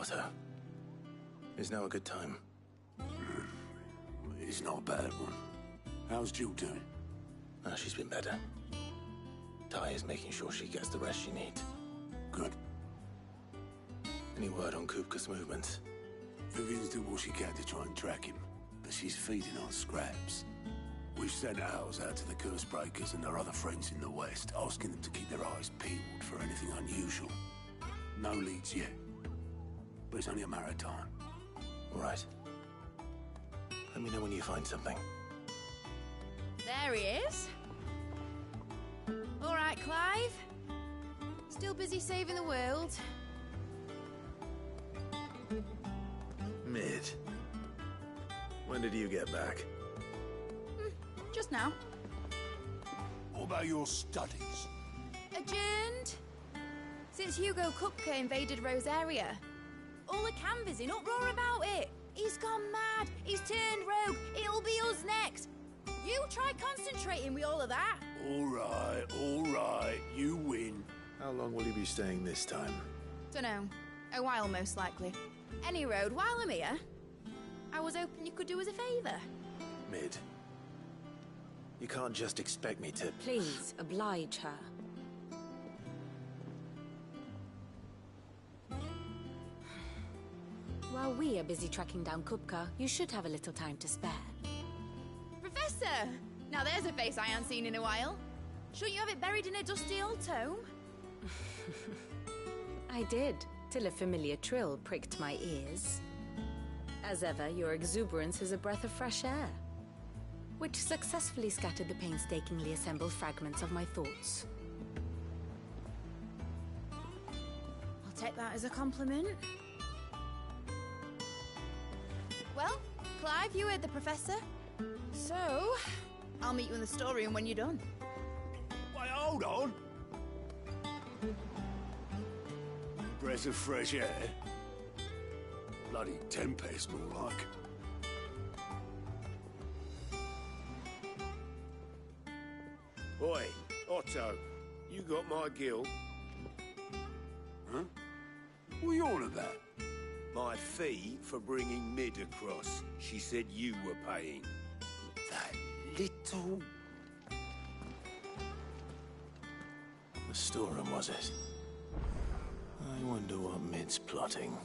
Otto. Is now a good time? It's not a bad one. How's Jill doing? Oh, she's been better. Ty is making sure she gets the rest she needs. Good. Any word on Kupka's movements? Vivian's doing what she can to try and track him, but she's feeding on scraps. We've sent ours out to the curse breakers and their other friends in the west, asking them to keep their eyes peeled for anything unusual. No leads yet, but it's only a matter of time. All right. Let me know when you find something. There he is. All right, Clive. Still busy saving the world. Mid. When did you get back? Just now. What about your studies? Adjourned. Since Hugo Kupka invaded Rosaria. All the canvass in uproar about it. He's gone mad. He's turned rogue. It'll be us next. You try concentrating with all of that. All right. You win. How long will you be staying this time? Dunno. A while, most likely. Any road, while I'm here, I was hoping you could do us a favour. Mid. You can't just expect me to... Please, oblige her. While we are busy tracking down Kupka, you should have a little time to spare. Professor! Now there's a face I haven't seen in a while. Shouldn't you have it buried in a dusty old tome? I did, till a familiar trill pricked my ears. As ever, your exuberance is a breath of fresh air, which successfully scattered the painstakingly assembled fragments of my thoughts. I'll take that as a compliment. Well, Clive, you heard the Professor. So, I'll meet you in the storeroom when you're done. Wait, hold on. Breath of fresh air. Bloody tempest, more like. Oi, Otto, you got my gill? Huh? What are you on about? My fee for bringing Mid across. She said you were paying. That little... The storeroom, was it? I wonder what Mid's plotting.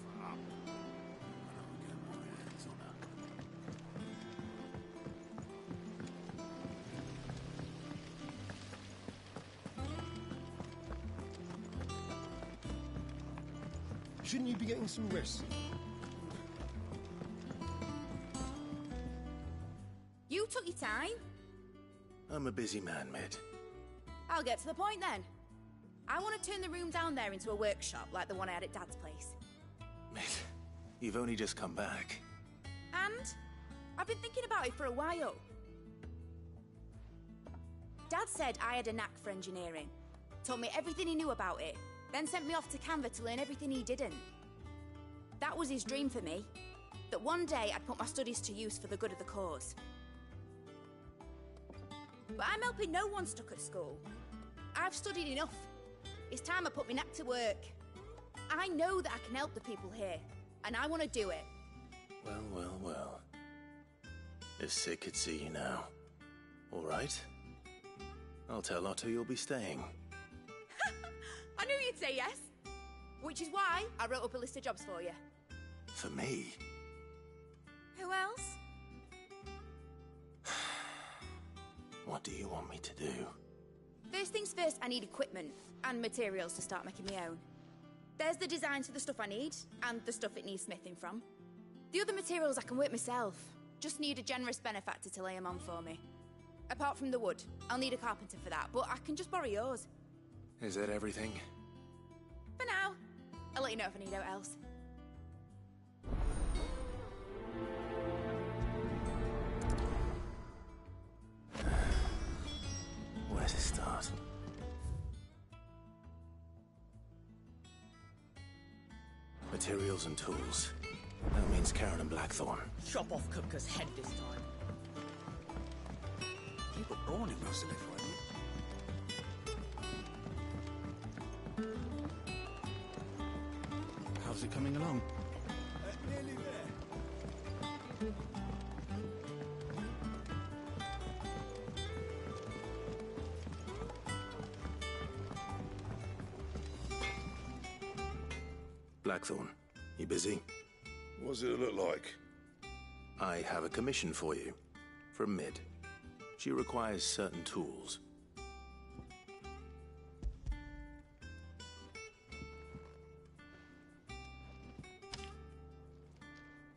Shouldn't you be getting some rest? You took your time. I'm a busy man, Mid. I'll get to the point then. I want to turn the room down there into a workshop like the one I had at Dad's place. Mid, you've only just come back. And I've been thinking about it for a while. Dad said I had a knack for engineering. Told me everything he knew about it. Then sent me off to Canva to learn everything he didn't. That was his dream for me. That one day I'd put my studies to use for the good of the cause. But I'm helping no one stuck at school. I've studied enough. It's time I put my knack to work. I know that I can help the people here, and I want to do it. Well. If Sid could see you now. All right. I'll tell Otto you'll be staying. I knew you'd say yes. Which is why I wrote up a list of jobs for you. For me? Who else? What do you want me to do? First things first, I need equipment and materials to start making my own. There's the designs for the stuff I need, and the stuff it needs smithing from. The other materials I can work myself. Just need a generous benefactor to lay them on for me. Apart from the wood, I'll need a carpenter for that, but I can just borrow yours. Is that everything? For now. I'll let you know if I need out else. Where to start? Materials and tools. That means Karen and Blackthorn. Chop off Kupka's head this time. You were born in Rosalie, weren't you? How's it coming along? Blackthorn, you busy? What does it look like? I have a commission for you. From Mid. She requires certain tools.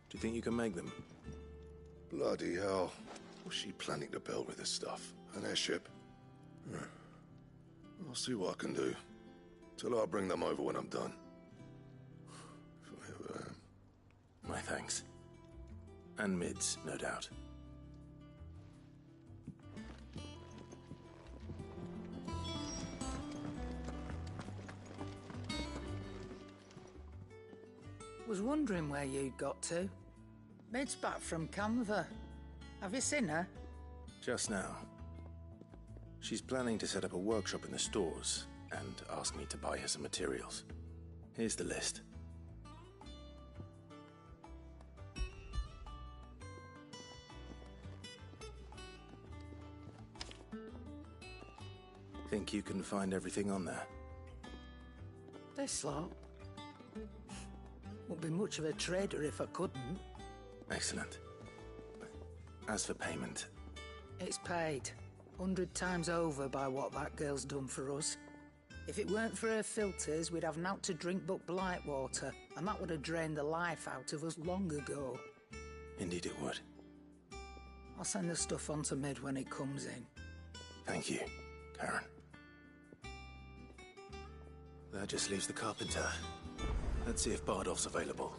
Do you think you can make them? Bloody hell. What's she planning to build with this stuff? An airship? I'll see what I can do. Tell her I'll bring them over when I'm done. If I ever am. My thanks. And Mid's, no doubt. Was wondering where you'd got to. Mid's back from Canva. Have you seen her? Just now. She's planning to set up a workshop in the stores and ask me to buy her some materials. Here's the list. Think you can find everything on there? This lot. Wouldn't be much of a trader if I couldn't. Excellent. As for payment... It's paid. 100 times over by what that girl's done for us. If it weren't for her filters, we'd have naught to drink but blight water, and that would have drained the life out of us long ago. Indeed it would. I'll send the stuff on to Mid when it comes in. Thank you, Karen. That just leaves the carpenter. Let's see if Bardolph's available.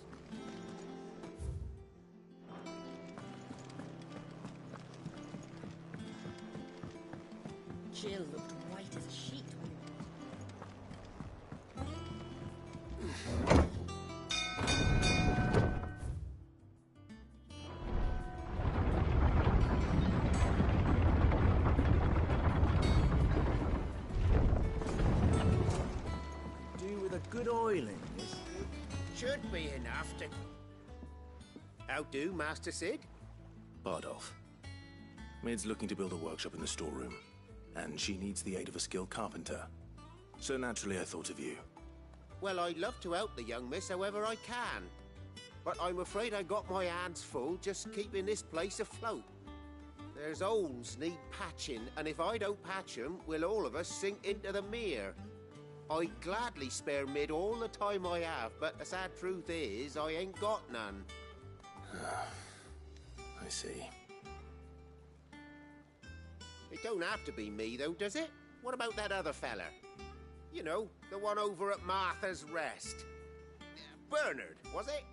Jill looked white as a sheet. Do with a good oiling, yes? Should be enough to... How do, Master Sid? Bardolph. Mid's looking to build a workshop in the storeroom, and she needs the aid of a skilled carpenter. So naturally I thought of you. Well, I'd love to help the young miss however I can. But I'm afraid I got my hands full just keeping this place afloat. There's holes need patching, and if I don't patch 'em, we'll all of us sink into the mere. I'd gladly spare Mid all the time I have, but the sad truth is, I ain't got none. I see. It don't have to be me, though, does it? What about that other fella? You know, the one over at Martha's Rest. Bernard, was it?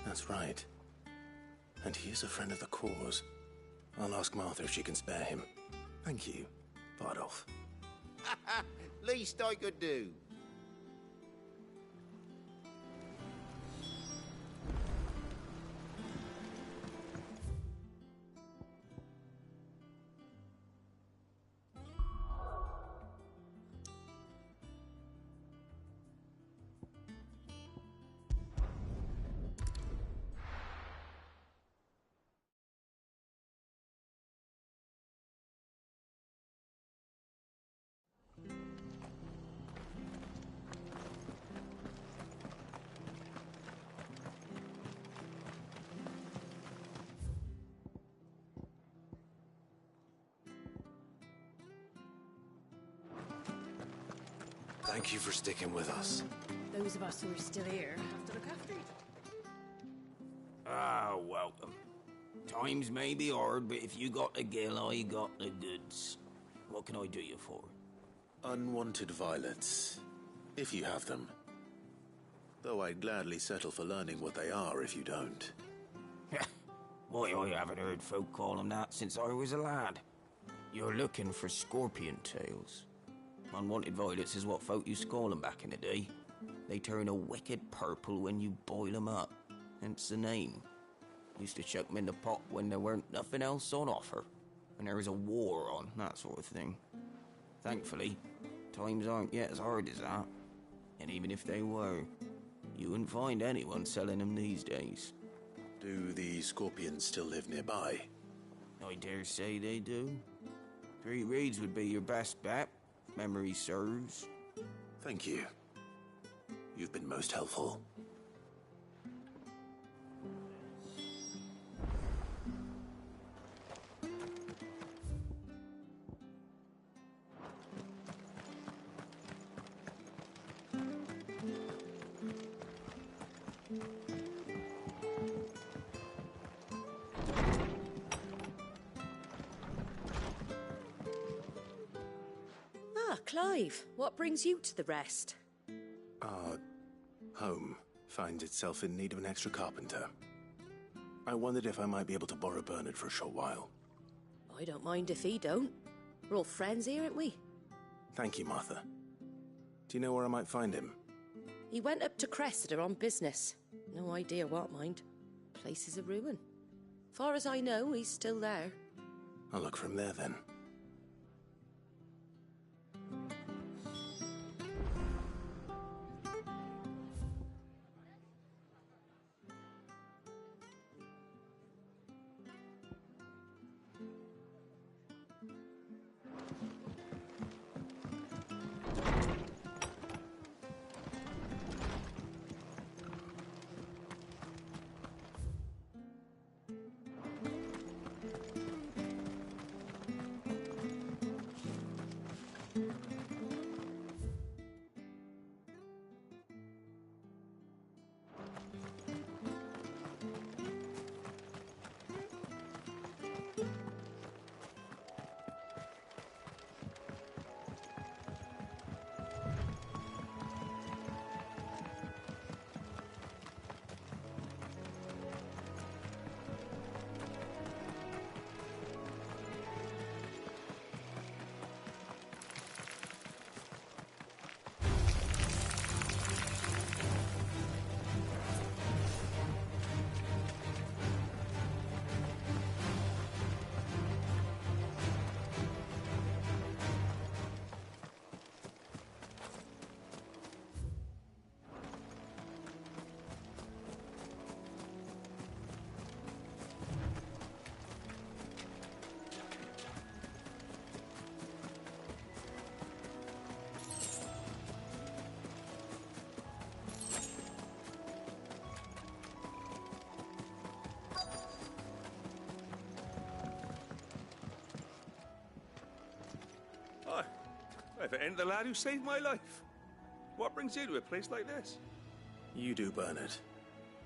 That's right. And he is a friend of the cause. I'll ask Martha if she can spare him. Thank you, Bardolph. Least I could do. Thank you for sticking with us. Those of us who are still here have to look after each other. Ah, welcome. Times may be hard, but if you got the gill, I got the goods. What can I do you for? Unwanted violets, if you have them. Though I'd gladly settle for learning what they are if you don't. Why, I haven't heard folk call them that since I was a lad. You're looking for scorpion tails. Unwanted violets is what folk used to call them back in the day. They turn a wicked purple when you boil them up, hence the name. Used to chuck them in the pot when there weren't nothing else on offer, when there was a war on, that sort of thing. Thankfully, times aren't yet as hard as that. And even if they were, you wouldn't find anyone selling them these days. Do the scorpions still live nearby? I dare say they do. 3 reeds would be your best bet, if memory serves. Thank you. You've been most helpful. Ah, Clive, what brings you to the rest? Our home finds itself in need of an extra carpenter. I wondered if I might be able to borrow Bernard for a short while. I don't mind if he don't. We're all friends here, aren't we? Thank you, Martha. Do you know where I might find him? He went up to Cressida on business. No idea what, mind. Place is a ruin. Far as I know, he's still there. I'll look for him there, then. If it ain't the lad who saved my life. What brings you to a place like this? You do, Bernard.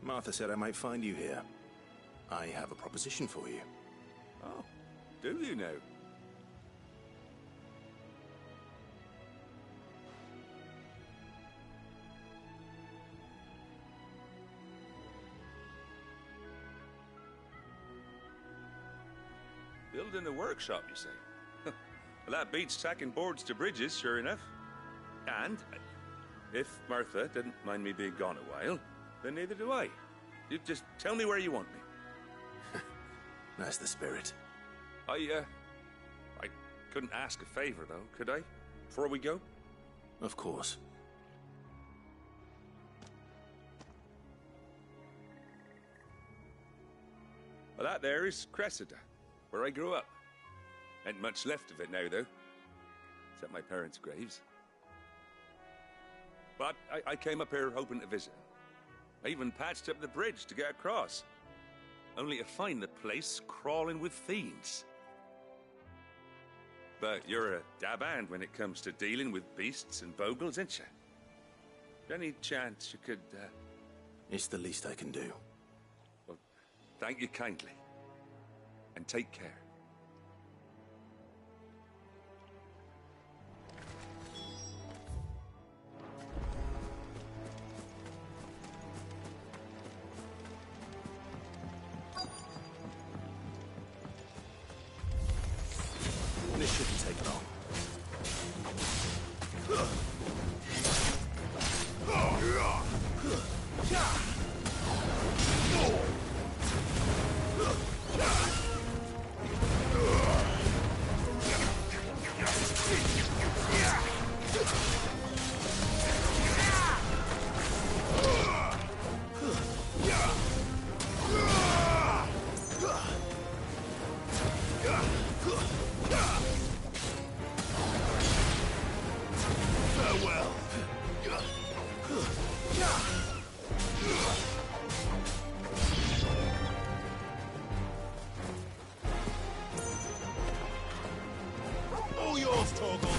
Martha said I might find you here. I have a proposition for you. Oh, do you now? Building a workshop, you say? Well, that beats tacking boards to bridges, sure enough. And if Martha didn't mind me being gone a while, then neither do I. You just tell me where you want me. That's the spirit. I couldn't ask a favor, though, could I? Before we go? Of course. Well, that there is Cressida, where I grew up. Ain't much left of it now, though. Except my parents' graves. But I came up here hoping to visit. I even patched up the bridge to get across. Only to find the place crawling with fiends. But you're a dab hand when it comes to dealing with beasts and bogles, ain't you? Any chance you could, It's the least I can do. Well, thank you kindly. And take care. This shouldn't take long. yours, Torgal!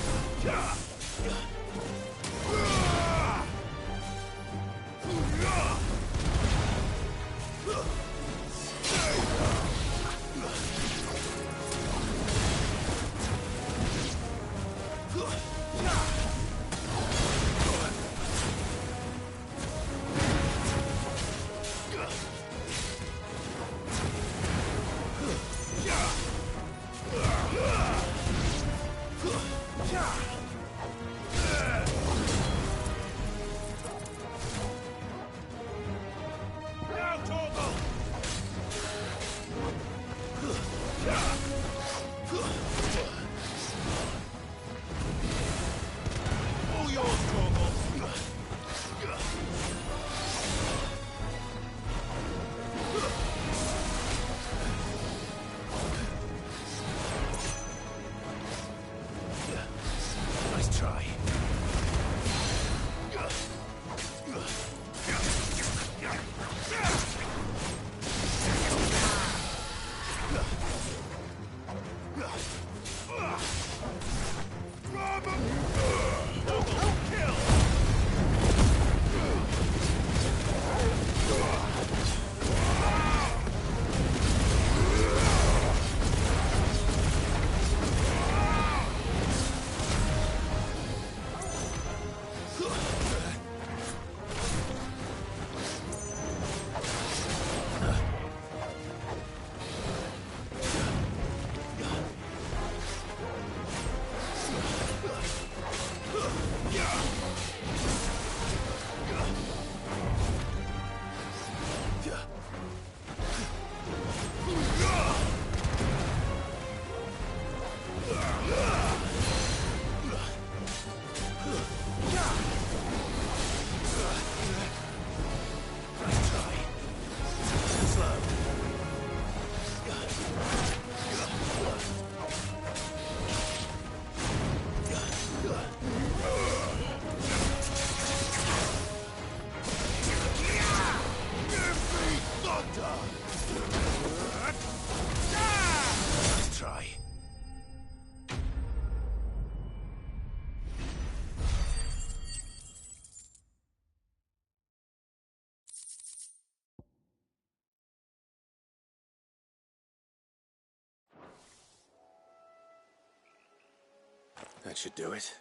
That should do it.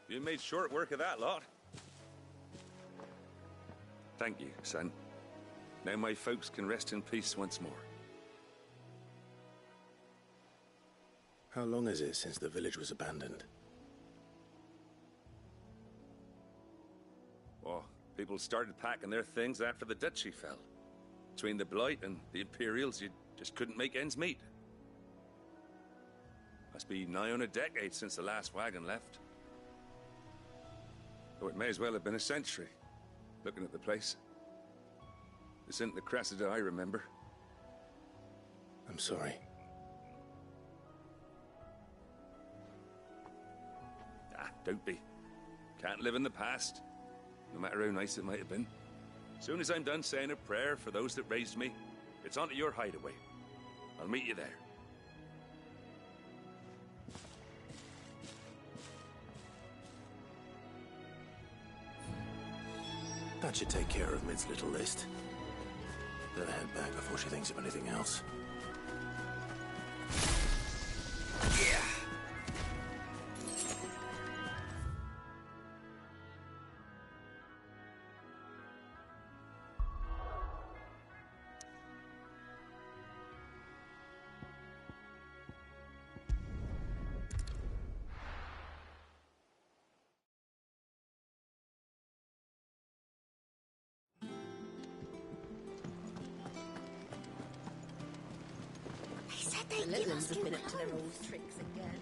You made short work of that lot. Thank you, son. Now my folks can rest in peace once more. How long is it since the village was abandoned? Oh, people started packing their things after the duchy fell. Between the Blight and the Imperials, you just couldn't make ends meet. Must be nigh on a decade since the last wagon left. Though it may as well have been a century, looking at the place. This isn't the Cressida I remember. I'm sorry. Ah, don't be. Can't live in the past, no matter how nice it might have been. As soon as I'm done saying a prayer for those that raised me, it's onto your hideaway. I'll meet you there. That should take care of Mid's little list. Better head back before she thinks of anything else. The Litlands have been up to their old tricks again.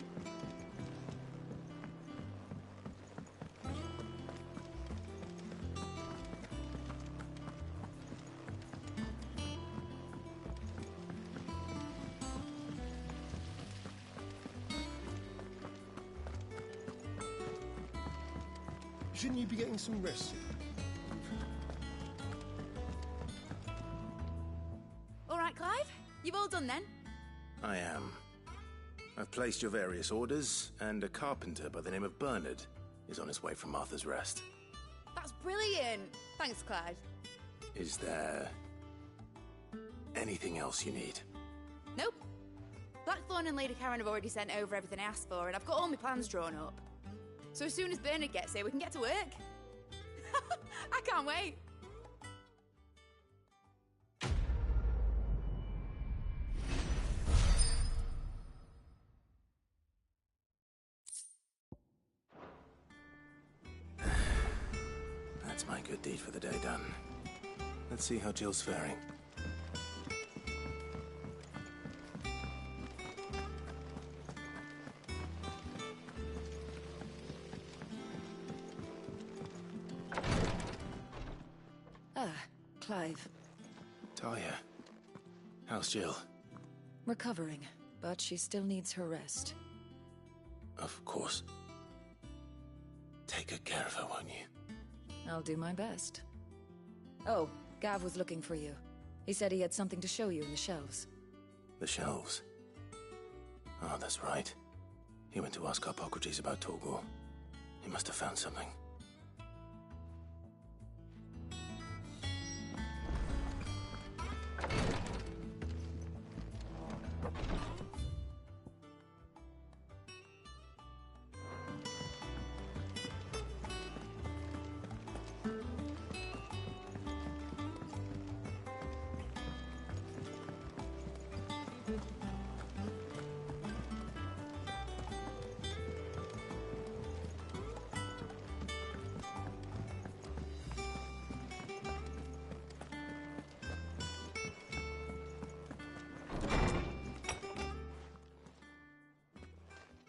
Shouldn't you be getting some rest? All right, Clive? You've all done then? I am. I've placed your various orders, and a carpenter by the name of Bernard is on his way from Martha's Rest. That's brilliant! Thanks, Clyde. Is there anything else you need? Nope. Blackthorn and Lady Karen have already sent over everything I asked for, and I've got all my plans drawn up. So as soon as Bernard gets here, we can get to work. I can't wait. That's my good deed for the day done. Let's see how Jill's faring. Clive. Talia, how's Jill? Recovering, but she still needs her rest. Of course. Take good care of her, won't you? I'll do my best. Oh, Gav was looking for you. He said he had something to show you in the shelves. The shelves? Oh, that's right. He went to ask Harpocrates about Torgal. He must have found something.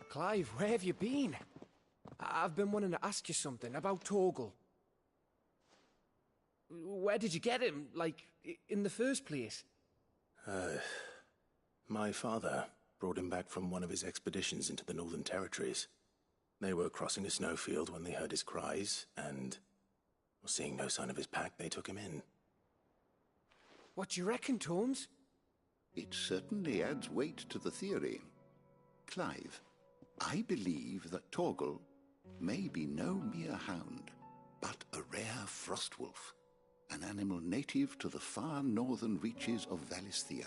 Clive, where have you been? I've been wanting to ask you something about Torgal. Where did you get him, like, in the first place? My father brought him back from one of his expeditions into the Northern Territories. They were crossing a snowfield when they heard his cries, and, seeing no sign of his pack, they took him in. What do you reckon, Tomes? It certainly adds weight to the theory. Clive, I believe that Torgal may be no mere hound, but a rare frostwolf, an animal native to the far northern reaches of Valisthea.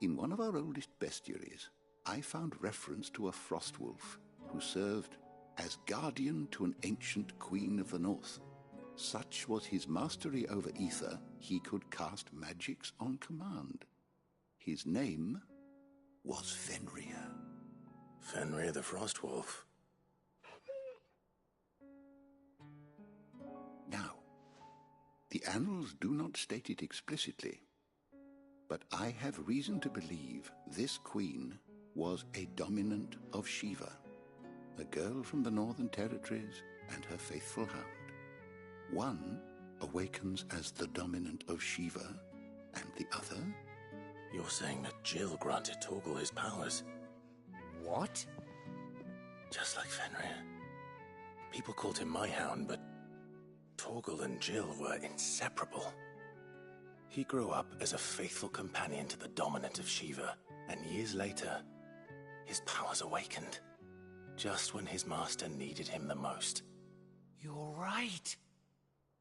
In one of our oldest bestiaries, I found reference to a frostwolf who served as guardian to an ancient queen of the north. Such was his mastery over ether, he could cast magics on command. His name was Fenrir. Fenrir the Frostwolf. Now, the annals do not state it explicitly, but I have reason to believe this queen was a dominant of Shiva, a girl from the Northern Territories and her faithful hound. One awakens as the dominant of Shiva, and the other? You're saying that Jill granted Torgal his powers? What? Just like Fenrir. People called him my hound, but Torgal and Jill were inseparable. He grew up as a faithful companion to the dominant of Shiva, and years later, his powers awakened, just when his master needed him the most. You're right.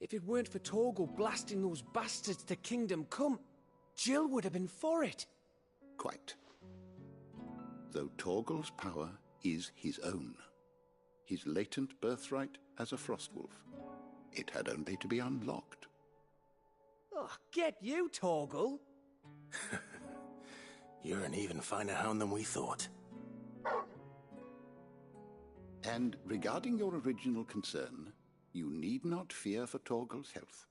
If it weren't for Torgal blasting those bastards to Kingdom Come, Jill would have been for it. Quite. Though Torgal's power is his own, his latent birthright as a Frostwolf, it had only to be unlocked. Oh, get you, Torgal! You're an even finer hound than we thought. And regarding your original concern, you need not fear for Torgal's health.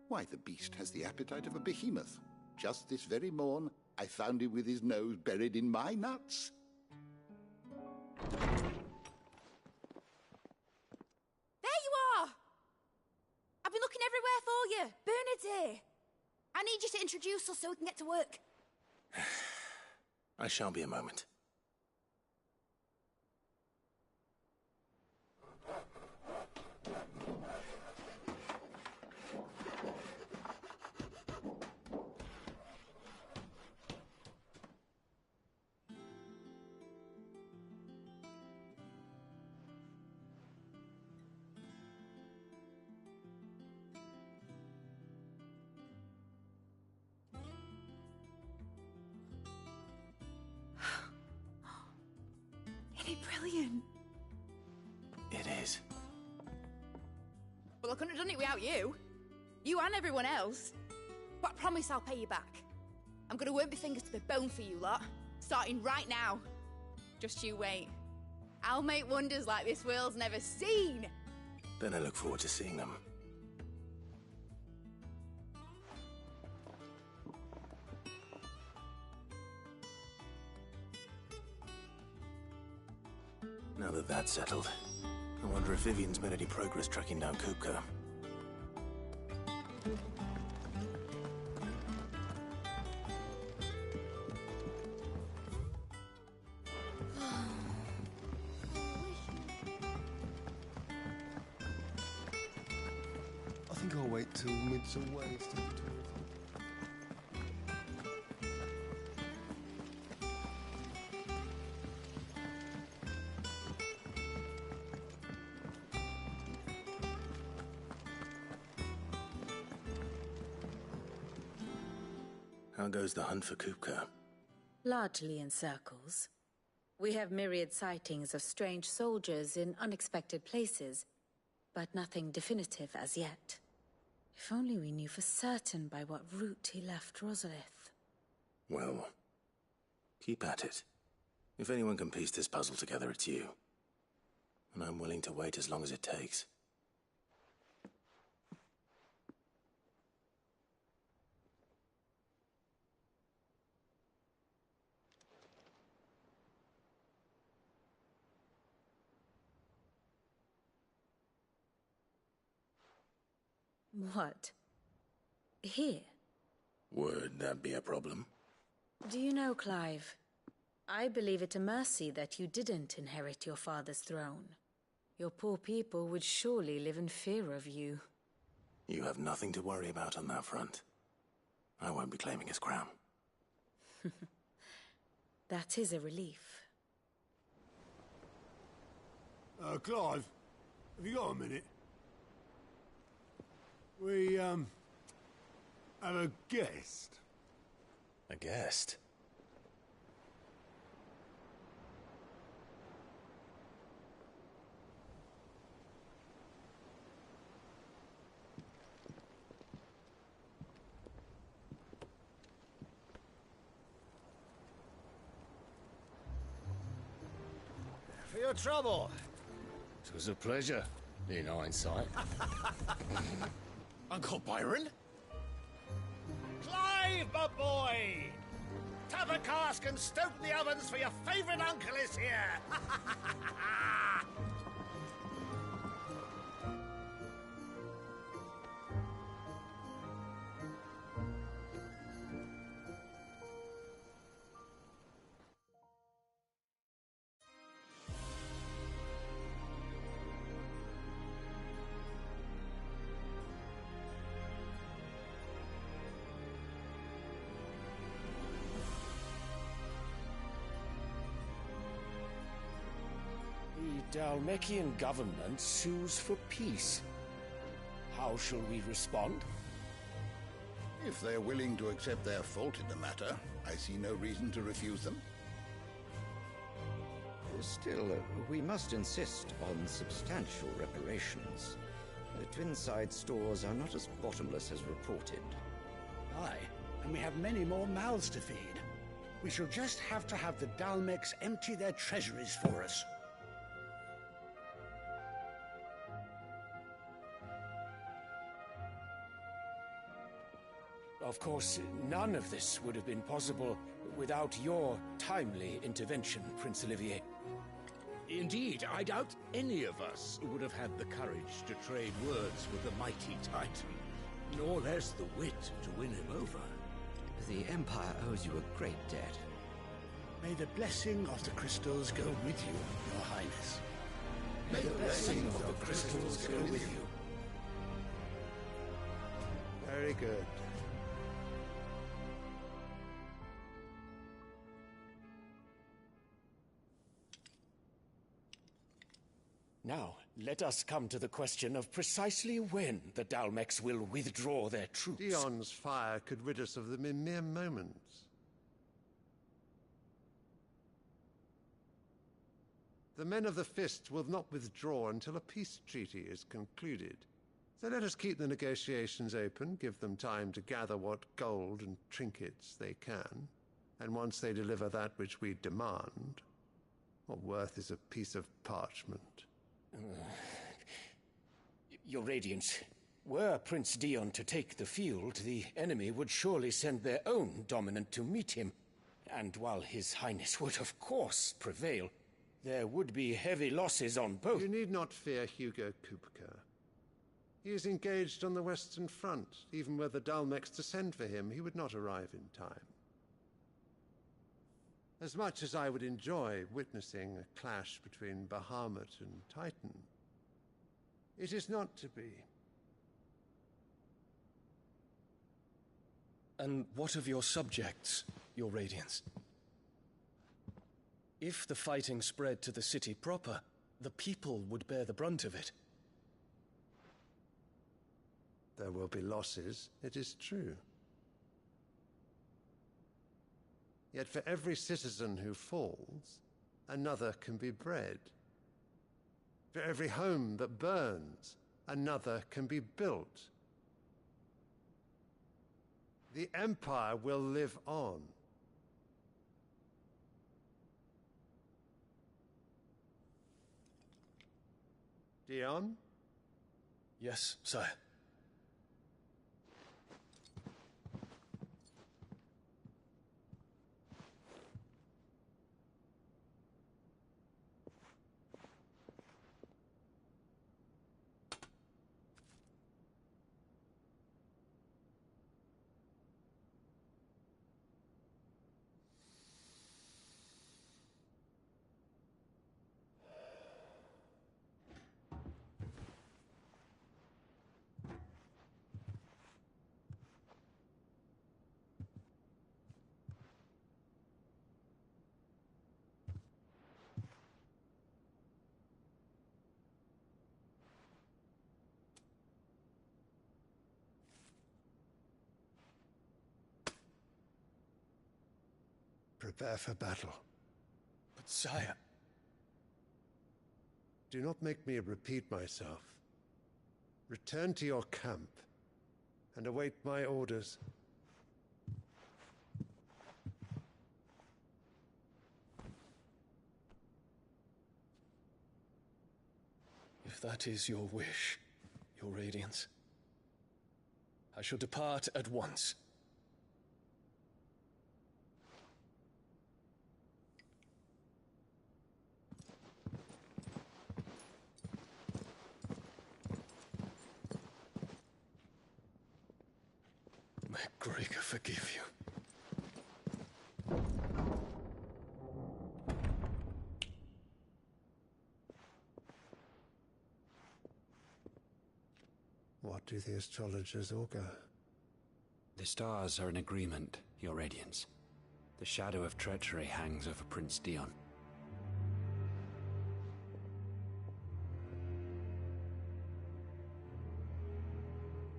Why, the beast has the appetite of a behemoth. Just this very morn, I found him with his nose buried in my nuts. There you are! I've been looking everywhere for you. Bernard's here. I need you to introduce us so we can get to work. I shall be a moment. brilliant. It is. Well, I couldn't have done it without you. You and everyone else. But I promise I'll pay you back. I'm gonna work my fingers to the bone for you lot, starting right now. Just you wait. I'll make wonders like this world's never seen. Then I look forward to seeing them. Now that that's settled, I wonder if Vivian's made any progress tracking down Kupka. I think I'll wait till midsummer ways to do it. How goes the hunt for Kupka? Largely in circles. We have myriad sightings of strange soldiers in unexpected places, but nothing definitive as yet. If only we knew for certain by what route he left Rosalith. Well, keep at it. If anyone can piece this puzzle together, it's you. And I'm willing to wait as long as it takes. What? Here? Would that be a problem? Do you know, Clive? I believe it a mercy that you didn't inherit your father's throne. Your poor people would surely live in fear of you. You have nothing to worry about on that front. I won't be claiming his crown. That is a relief. Clive, have you got a minute? We, have a guest. A guest? For your trouble. It was a pleasure, in hindsight. Uncle Byron? Clive, my boy! Tap a cask and stoke the ovens, for your favourite uncle is here! The Dalmekian government sues for peace. How shall we respond? If they're willing to accept their fault in the matter, I see no reason to refuse them. Still, we must insist on substantial reparations. The Twinside stores are not as bottomless as reported. Aye, and we have many more mouths to feed. We shall just have to have the Dalmecs empty their treasuries for us. Of course, none of this would have been possible without your timely intervention, Prince Olivier. Indeed, I doubt any of us would have had the courage to trade words with the mighty Titan, nor less the wit to win him over. The Empire owes you a great debt. May the blessing of the crystals go with you, Your Highness. May the blessing of the crystals go with you. Very good. Now, let us come to the question of precisely when the Dalmecs will withdraw their troops. Dion's fire could rid us of them in mere moments. The men of the Fist will not withdraw until a peace treaty is concluded. So let us keep the negotiations open, give them time to gather what gold and trinkets they can, and once they deliver that which we demand, what worth is a piece of parchment? Your Radiance, were Prince Dion to take the field, the enemy would surely send their own dominant to meet him. And while His Highness would of course prevail, there would be heavy losses on both. You need not fear Hugo Kupka. He is engaged on the Western Front. Even were the Dalmex to send for him, he would not arrive in time. As much as I would enjoy witnessing a clash between Bahamut and Titan, it is not to be. And what of your subjects, Your Radiance? If the fighting spread to the city proper, the people would bear the brunt of it. There will be losses, it is true. Yet for every citizen who falls, another can be bred. For every home that burns, another can be built. The Empire will live on. Dion? Yes, sire. Prepare for battle. But sire... Do not make me repeat myself. Return to your camp and await my orders. If that is your wish, Your Radiance, I shall depart at once. May Gregor forgive you. What do the astrologers augur? The stars are in agreement, Your Radiance. The shadow of treachery hangs over Prince Dion.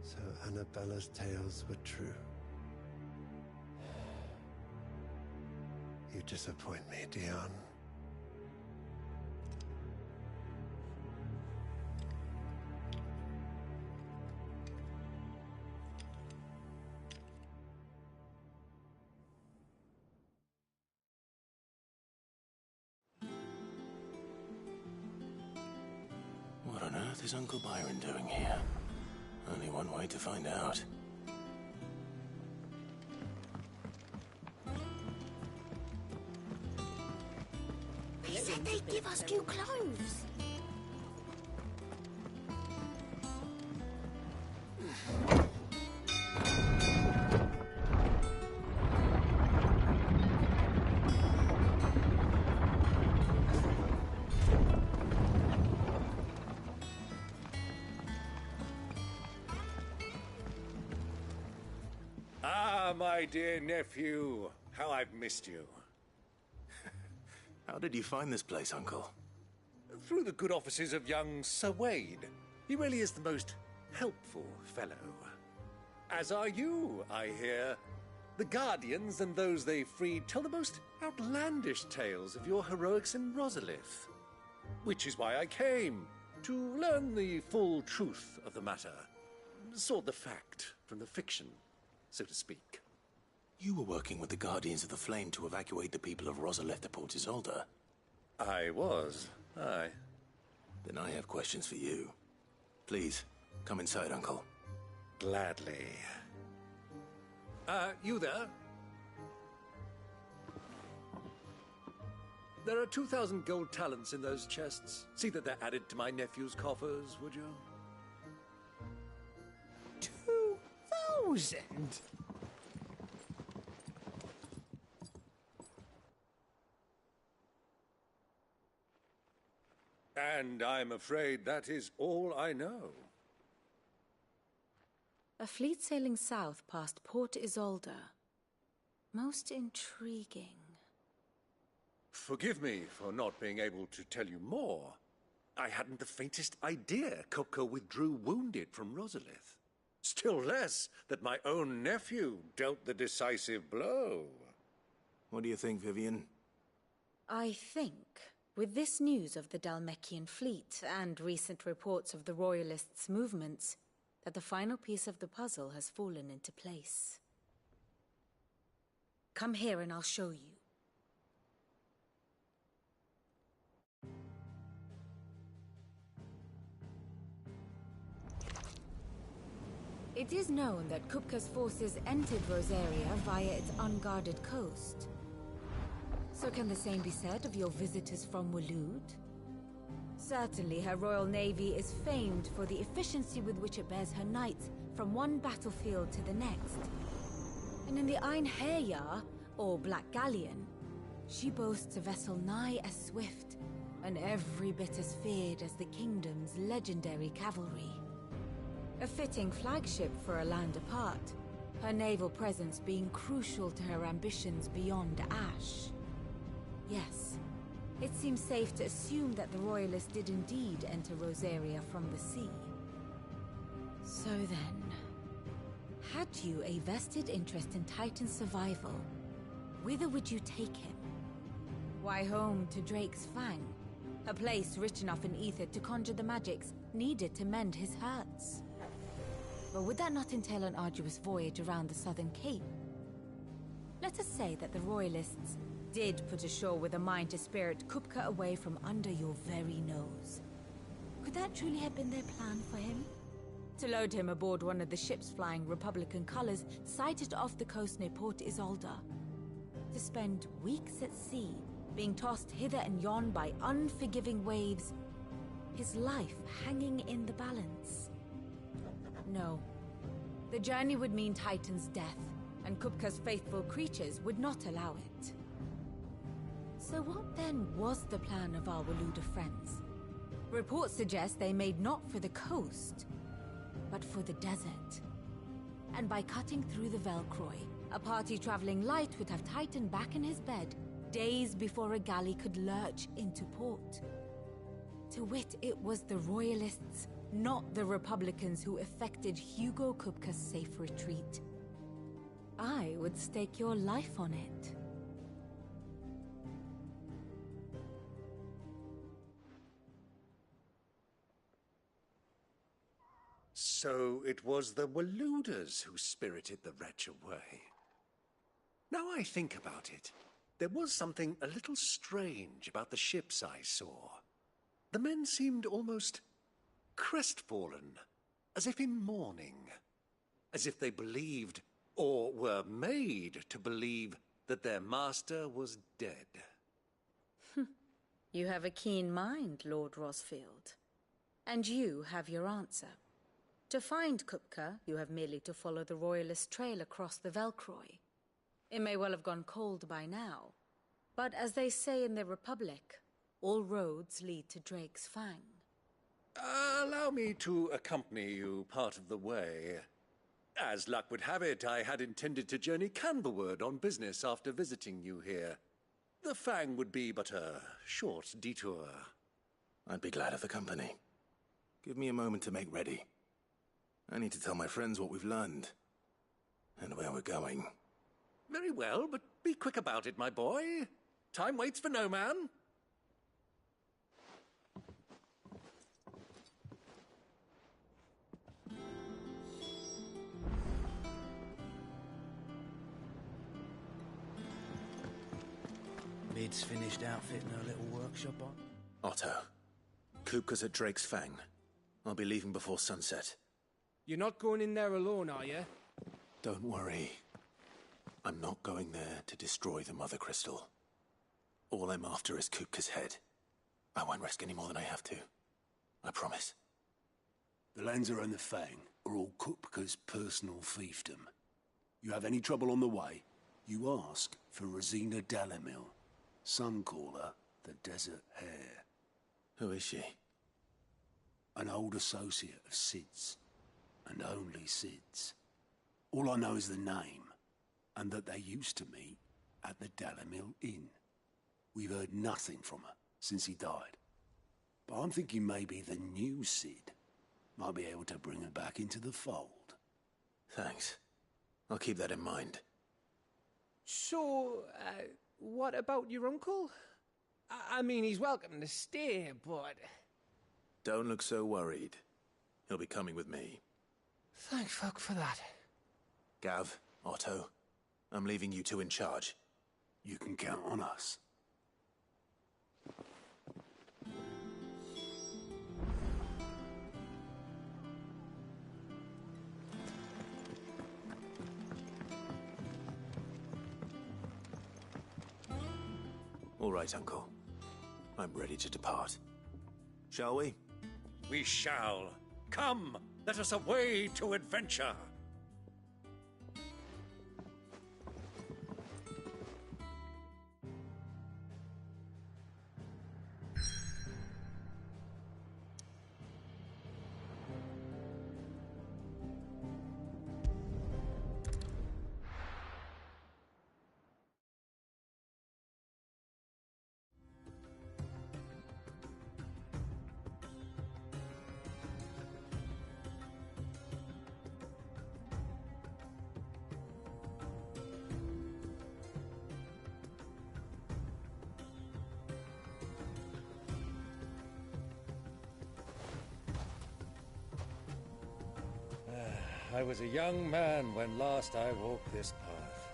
So Annabella's tales were true. You disappoint me, Dion. What on earth is Uncle Byron doing here? Only one way to find out. He said they'd give us new clothes. Ah, my dear nephew, how I've missed you. How did you find this place, Uncle? Through the good offices of young Sir Wade. He really is the most helpful fellow. As are you, I hear. The Guardians and those they freed tell the most outlandish tales of your heroics in Rosalith. Which is why I came, to learn the full truth of the matter. Sort the fact from the fiction, so to speak. You were working with the Guardians of the Flame to evacuate the people of Rosalith to Port Isolde. I was, aye. Then I have questions for you. Please, come inside, Uncle. Gladly. You there? There are 2,000 gold talents in those chests. See that they're added to my nephew's coffers, would you? 2,000? And I'm afraid that is all I know. A fleet sailing south past Port Isolde. Most intriguing. Forgive me for not being able to tell you more. I hadn't the faintest idea Kupka withdrew wounded from Rosalith. Still less that my own nephew dealt the decisive blow. What do you think, Vivian? I think, with this news of the Dalmekian fleet and recent reports of the Royalists' movements, that the final piece of the puzzle has fallen into place. Come here and I'll show you. It is known that Kupka's forces entered Rosaria via its unguarded coast. So can the same be said of your visitors from Waloed? Certainly her Royal Navy is famed for the efficiency with which it bears her knights from one battlefield to the next. And in the Einherjar, or Black Galleon, she boasts a vessel nigh as swift and every bit as feared as the kingdom's legendary cavalry. A fitting flagship for a land apart, her naval presence being crucial to her ambitions beyond Ash. Yes, it seems safe to assume that the Royalists did indeed enter Rosaria from the sea. So then, had you a vested interest in Titan's survival, whither would you take him? Why, home to Drake's Fang, a place rich enough in ether to conjure the magics needed to mend his hurts. But would that not entail an arduous voyage around the southern cape? Let us say that the Royalists did put ashore with a mind to spirit Kupka away from under your very nose. Could that truly have been their plan for him? To load him aboard one of the ships flying Republican colors sighted off the coast near Port Isolde. To spend weeks at sea, being tossed hither and yon by unforgiving waves, his life hanging in the balance. No. The journey would mean Titan's death, and Kupka's faithful creatures would not allow it. So what then was the plan of our Waluda friends? Reports suggest they made not for the coast, but for the desert. And by cutting through the Velcroy, a party traveling light would have Titan back in his bed days before a galley could lurch into port. To wit, it was the Royalists, not the Republicans, who effected Hugo Kupka's safe retreat. I would stake your life on it. So it was the Waludas who spirited the wretch away. Now I think about it, there was something a little strange about the ships I saw. The men seemed almost crestfallen, as if in mourning, as if they believed, or were made to believe, that their master was dead. You have a keen mind, Lord Rosfield. And you have your answer. To find Kupka, you have merely to follow the Royalist trail across the Velcroy. It may well have gone cold by now, but as they say in the Republic, all roads lead to Drake's Fang. Allow me to accompany you part of the way. As luck would have it, I had intended to journey Canberward on business after visiting you here. The Fang would be but a short detour. I'd be glad of the company. Give me a moment to make ready. I need to tell my friends what we've learned, and where we're going. Very well, but be quick about it, my boy. Time waits for no man. Lid's finished outfitting her little workshop on? Otto, Kupka's at Drake's Fang. I'll be leaving before sunset. You're not going in there alone, are you? Don't worry. I'm not going there to destroy the Mother Crystal. All I'm after is Kupka's head. I won't risk any more than I have to. I promise. The Lanza and the Fang are all Kupka's personal fiefdom. You have any trouble on the way, you ask for Rosina Dalamil. Some call her the Desert Hare. Who is she? An old associate of Sid's. And only Sid's. All I know is the name, and that they used to meet at the Dalamil Inn. We've heard nothing from her since he died. But I'm thinking maybe the new Sid might be able to bring her back into the fold. Thanks. I'll keep that in mind. So, what about your uncle? I mean, he's welcome to stay, but... Don't look so worried. He'll be coming with me. Thank fuck for that. Gav, Otto, I'm leaving you two in charge. You can count on us. All right, Uncle. I'm ready to depart. Shall we? We shall. Come, let us away to adventure. I was a young man when last I walked this path.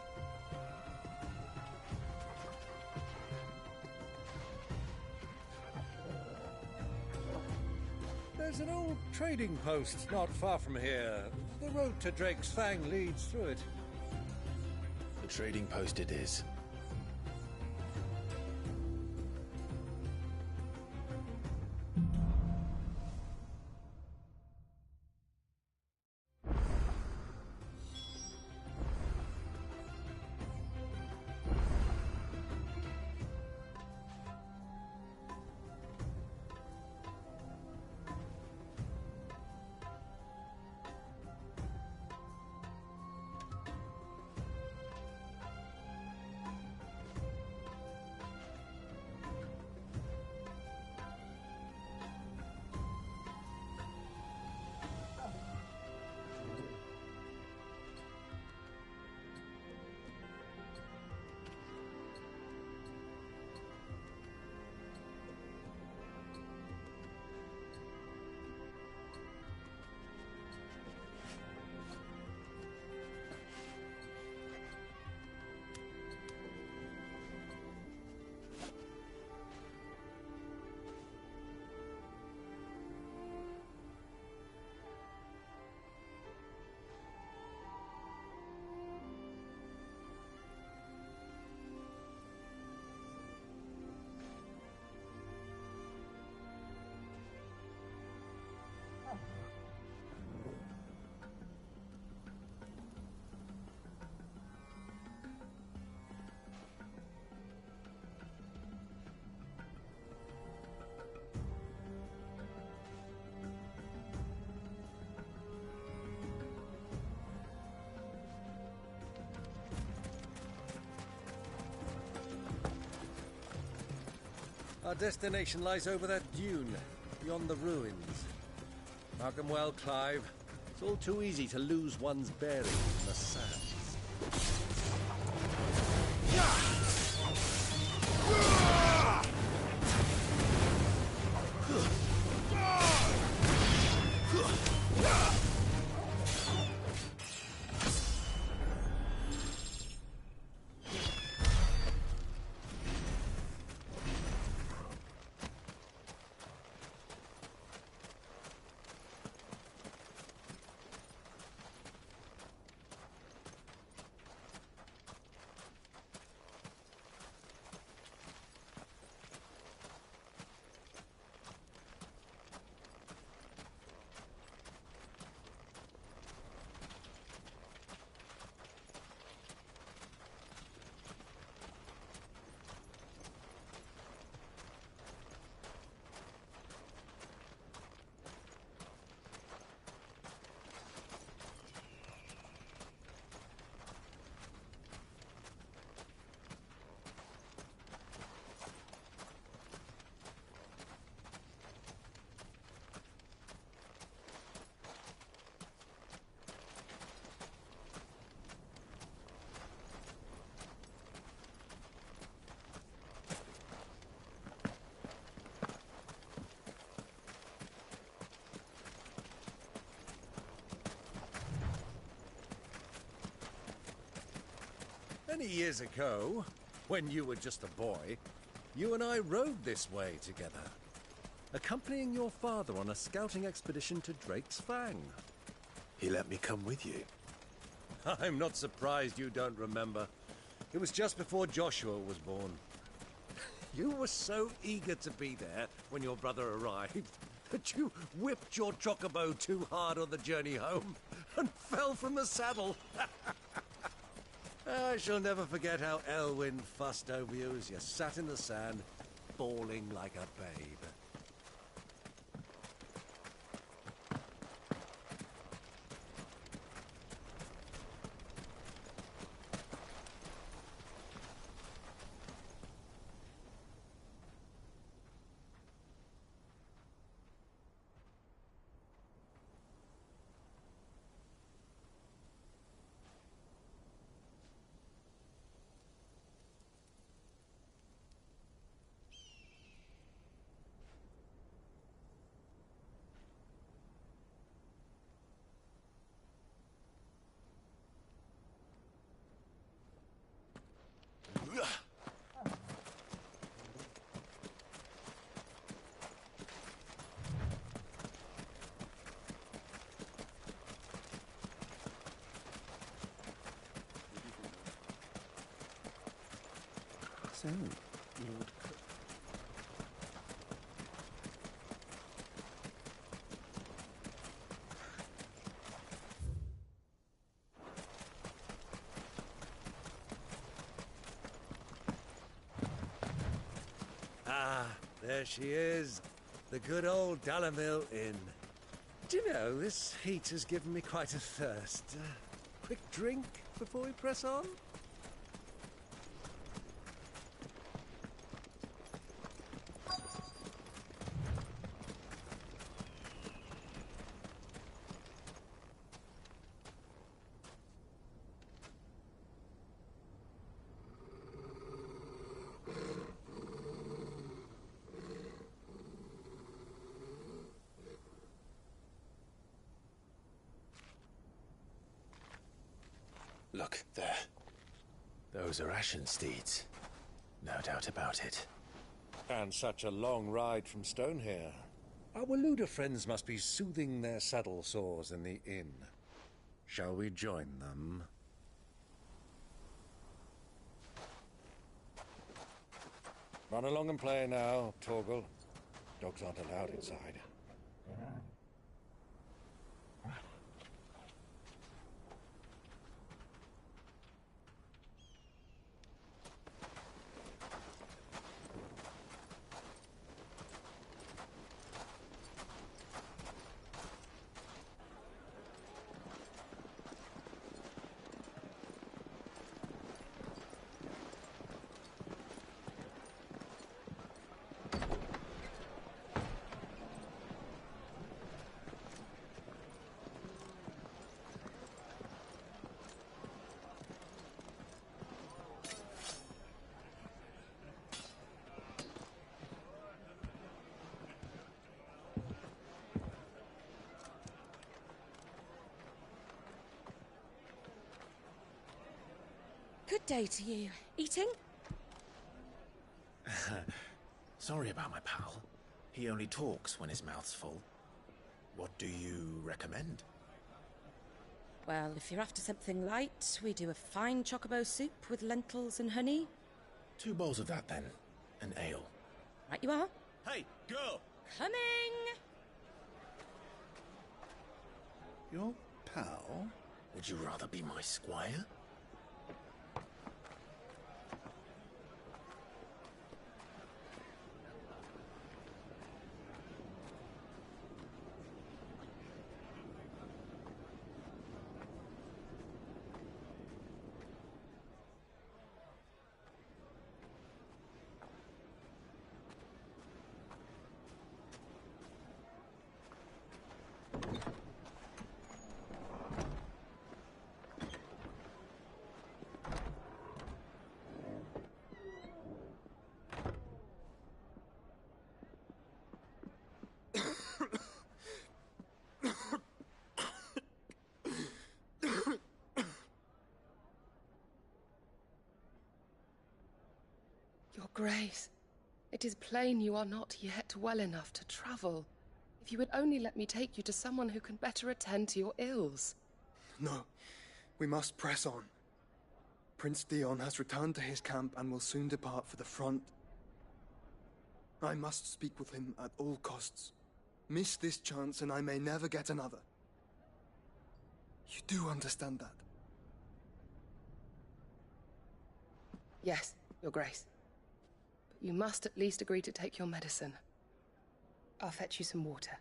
There's an old trading post not far from here. The road to Drake's Fang leads through it. The trading post it is. Our destination lies over that dune, beyond the ruins. Mark 'em well, Clive. It's all too easy to lose one's bearings in the sands. Many years ago, when you were just a boy, you and I rode this way together, accompanying your father on a scouting expedition to Drake's Fang. He let me come with you. I'm not surprised you don't remember. It was just before Joshua was born. You were so eager to be there when your brother arrived that you whipped your chocobo too hard on the journey home and fell from the saddle. I shall never forget how Elwyn fussed over you as you sat in the sand, bawling like a babe. So, Lord Cook. Ah, there she is. The good old Dalamil Inn. Do you know, this heat has given me quite a thirst. Quick drink before we press on? Look, there. Those are Ashen steeds. No doubt about it. And such a long ride from Stonehair. Our Waluda friends must be soothing their saddle sores in the inn. Shall we join them? Run along and play now, Torgal. Dogs aren't allowed inside. Good day to you. Eating? Sorry about my pal. He only talks when his mouth's full. What do you recommend? Well, if you're after something light, we do a fine chocobo soup with lentils and honey. 2 bowls of that, then. An ale. Right you are. Hey, girl! Coming! Your pal? Would you rather be my squire? Your Grace, it is plain you are not yet well enough to travel. If you would only let me take you to someone who can better attend to your ills. No, we must press on. Prince Dion has returned to his camp and will soon depart for the front. I must speak with him at all costs. Miss this chance and I may never get another. You do understand that? Yes, Your Grace. But you must at least agree to take your medicine. I'll fetch you some water.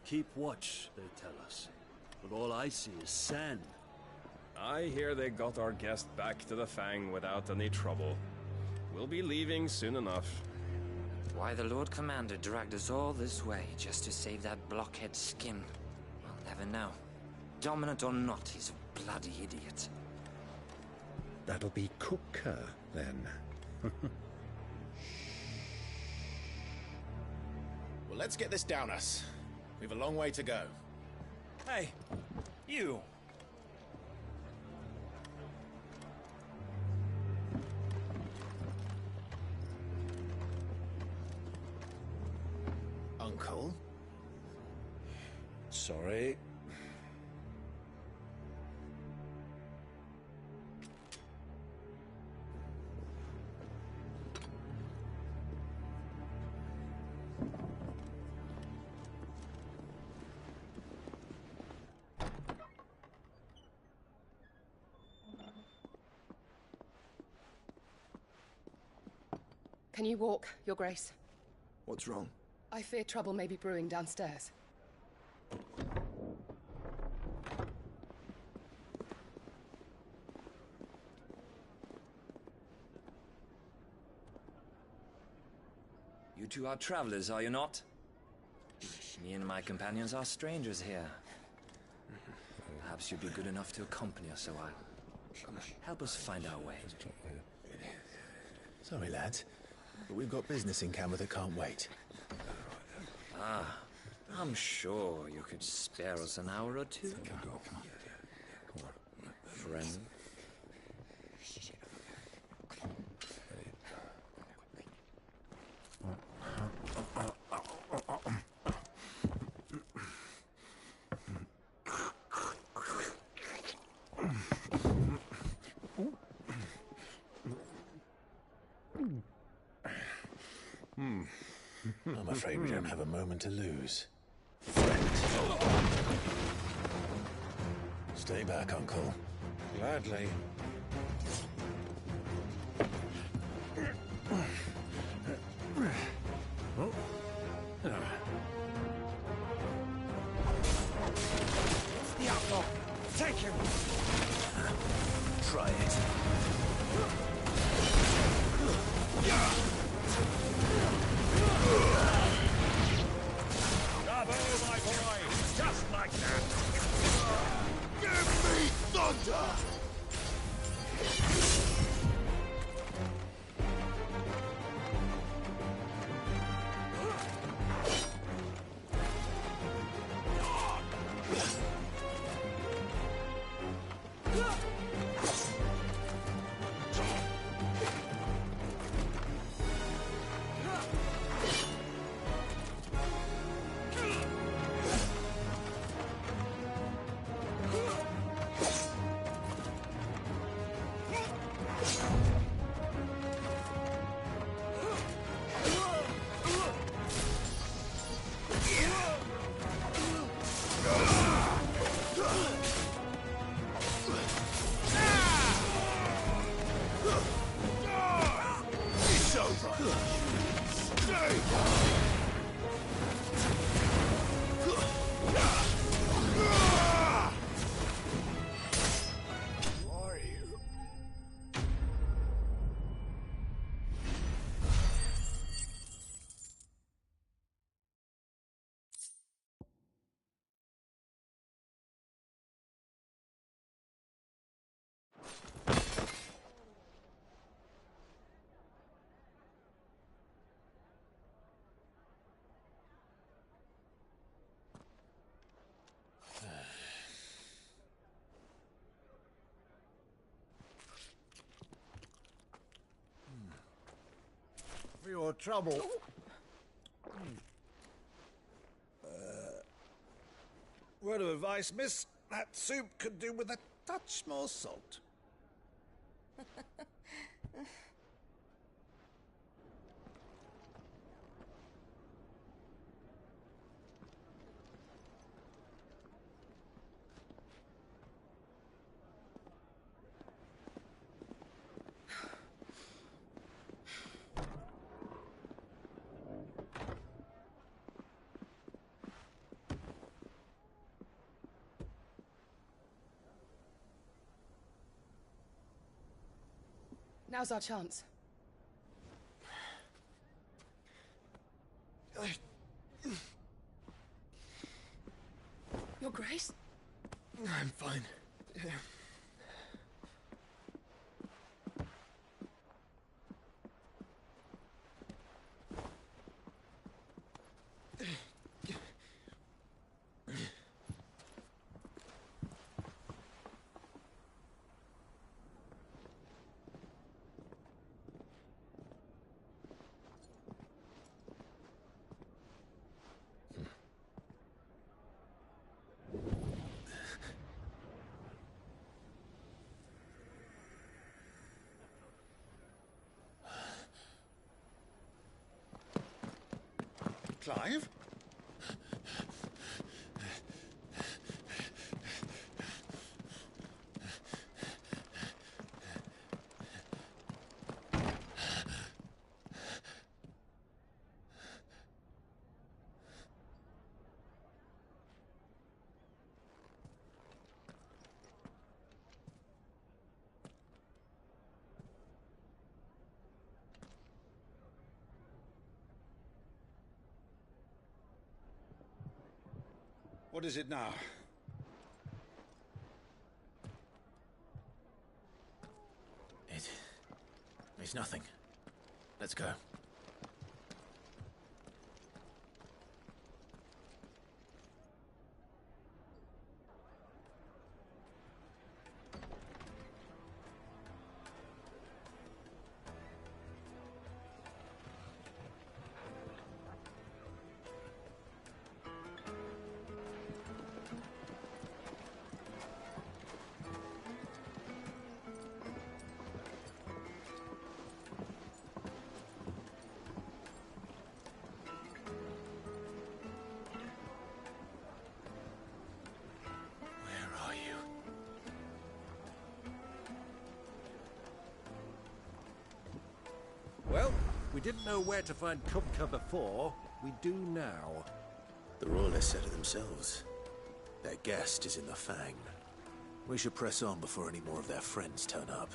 Keep watch, they tell us. But all I see is sand. I hear they got our guest back to the Fang without any trouble. We'll be leaving soon enough. Why the Lord Commander dragged us all this way just to save that blockhead skin, I'll never know. Dominant or not, he's a bloody idiot. That'll be Cooker, then. Well, let's get this down us. We've a long way to go. Hey, you! Uncle? Sorry. Can you walk, Your Grace? What's wrong? I fear trouble may be brewing downstairs. You two are travelers, are you not? Me and my companions are strangers here. Perhaps you'd be good enough to accompany us a while. Help us find our way. Sorry, lads, but we've got business in camera that can't wait. Ah, I'm sure you could spare us an hour or two. Friend. I'm afraid we don't have a moment to lose. Friend. Stay back, Uncle. Gladly. The outlaw! Take him! Try it. Bravo, my boy! Just like that! Give me thunder! for your trouble. Word of advice, miss. That soup could do with a touch more salt. Now's our chance. Your Grace? I'm fine. Clive? What is it now? It's nothing. Let's go. Well, we didn't know where to find Kupka before. We do now. The Royalists said it themselves. Their guest is in the Fang. We should press on before any more of their friends turn up.